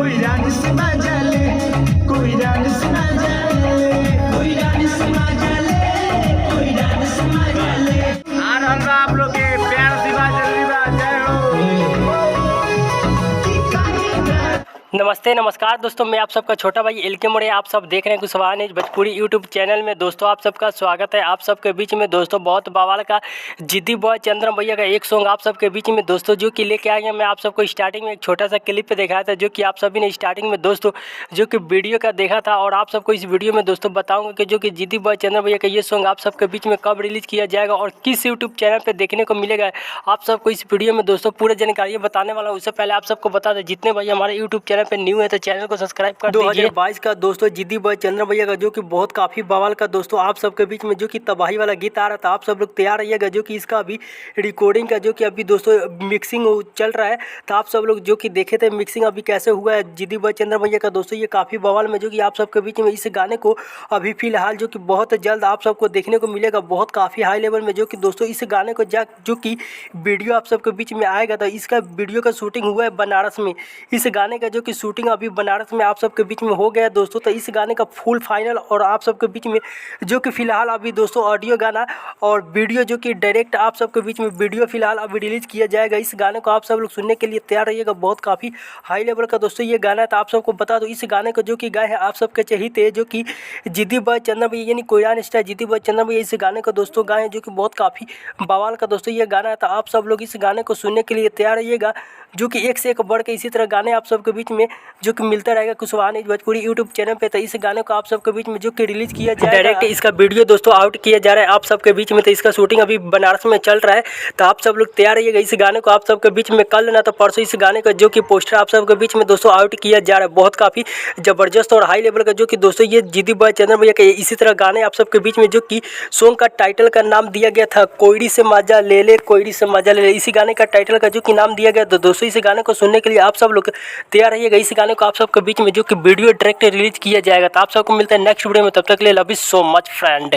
कोई रानी से मजा ले, कोई रानी से मजा ले, कोई रानी से मजा ले, कोई रानी से मजा ले। आप लोग के प्यार दिवा जल्दी जय हो। नमस्ते नमस्कार दोस्तों, मैं आप सबका छोटा भाई एलके मोड़े। आप सब देख रहे हैं Kushwaha news Bhojpuri YouTube channel में। दोस्तों आप सबका स्वागत है। आप सबके बीच में दोस्तों बहुत बवाल का जिद्दी बॉय चंद्रम भैया का एक सॉन्ग आप सबके बीच में दोस्तों जो कि लेके आए हैं। मैं आप सबको स्टार्टिंग में एक छोटा सा क्लिप पे दिखाया था, जो कि आप सभी ने स्टार्टिंग में दोस्तों जो कि वीडियो का देखा था। और आप सबको इस वीडियो में दोस्तों बताऊँगा कि जो कि जिद्दी बॉय चंद्रम भैया का ये सॉन्ग आप सबके बीच में कब रिलीज़ किया जाएगा और किस यूट्यूब चैनल पर देखने को मिलेगा। आप सबको इस वीडियो में दोस्तों पूरी जानकारी बताने वाला हूँ। उससे पहले आप सबको बता दें, जितने भाई हमारे यूट्यूब चैनल पर न्यू है तो चैनल को सब्सक्राइब कर दीजिए। 2022 का दोस्तों जिद्दी बॉय चंद्रम भैया का जो कि बहुत काफ़ी बवाल का दोस्तों आप सबके बीच में जो कि तबाही वाला गीत आ रहा था। आप सब लोग तैयार रहिएगा, जो कि इसका अभी रिकॉर्डिंग का जो कि अभी दोस्तों मिक्सिंग चल रहा है। तो आप सब लोग जो कि देखे थे मिक्सिंग अभी कैसे हुआ है जिद्दी बॉय चंद्रम भैया का दोस्तों, ये काफ़ी बवाल में जो कि आप सबके बीच में इस गाने को अभी फिलहाल जो कि बहुत जल्द आप सबको देखने को मिलेगा। बहुत काफ़ी हाई लेवल में जो कि दोस्तों इस गाने को जो कि वीडियो आप सबके बीच में आएगा। तो इसका वीडियो का शूटिंग हुआ है बनारस में। इस गाने का जो कि शूटिंग अभी बनारस में आप सबके बीच में हो गया दोस्तों। तो इस गाने का फुल फाइनल और आप सबके बीच में जो कि फिलहाल अभी दोस्तों ऑडियो गाना और वीडियो जो कि डायरेक्ट आप सबके बीच में वीडियो फिलहाल अभी रिलीज किया जाएगा। इस गाने को आप सब लोग सुनने के लिए तैयार रहिएगा। बहुत काफ़ी हाई लेवल का दोस्तों ये गाना है। तो आप सबको बता दो, इस गाने को जो कि गाए हैं आप सबके चहेते जो कि जिद्दी बॉय चंद्रम भैया यानी कोयरान स्टार जिद्दी बॉय चंद्रम भैया इस गाने को दोस्तों गाए हैं, जो कि बहुत काफ़ी बवाल का दोस्तों ये गाना है। तो आप सब लोग इस गाने को सुनने के लिए तैयार रहिएगा, जो कि एक से एक बढ़ के इसी तरह गाने आप सबके बीच में जो कि मिलता रहेगा Kushwaha news Bhojpuri YouTube channel पे। तो इस गाने को आप सबके बीच में जो कि रिलीज किया जाएगा, डायरेक्ट इसका वीडियो दोस्तों आउट किया जा रहा है आप सबके बीच में। तो इसका शूटिंग अभी बनारस में चल रहा है। तो आप सब लोग तैयार रहिएगा, इस गाने को आप सबके बीच में कल ना तो परसों इस गाने का जो कि पोस्टर आप सबके बीच में दोस्तों आउट किया जा रहा है। बहुत काफ़ी ज़बरदस्त और हाई लेवल का जो कि दोस्तों ये जिद्दी बॉय चंद्रम भैया के इसी तरह गाने आप सबके बीच में जो कि सॉन्ग का टाइटल का नाम दिया गया था कोयड़ी से मजा ले ले, कोयड़ी से मजा ले ले। इसी गाने का टाइटल का जो कि नाम दिया गया। तो दोस्तों इस गाने को सुनने के लिए आप सब लोग तैयार रहिएगा। इस गाने को आप सबके बीच में जो कि वीडियो डायरेक्ट रिलीज किया जाएगा। तो आप सबको मिलता है नेक्स्ट वीडियो में, तब तक के लिए love you so much friend.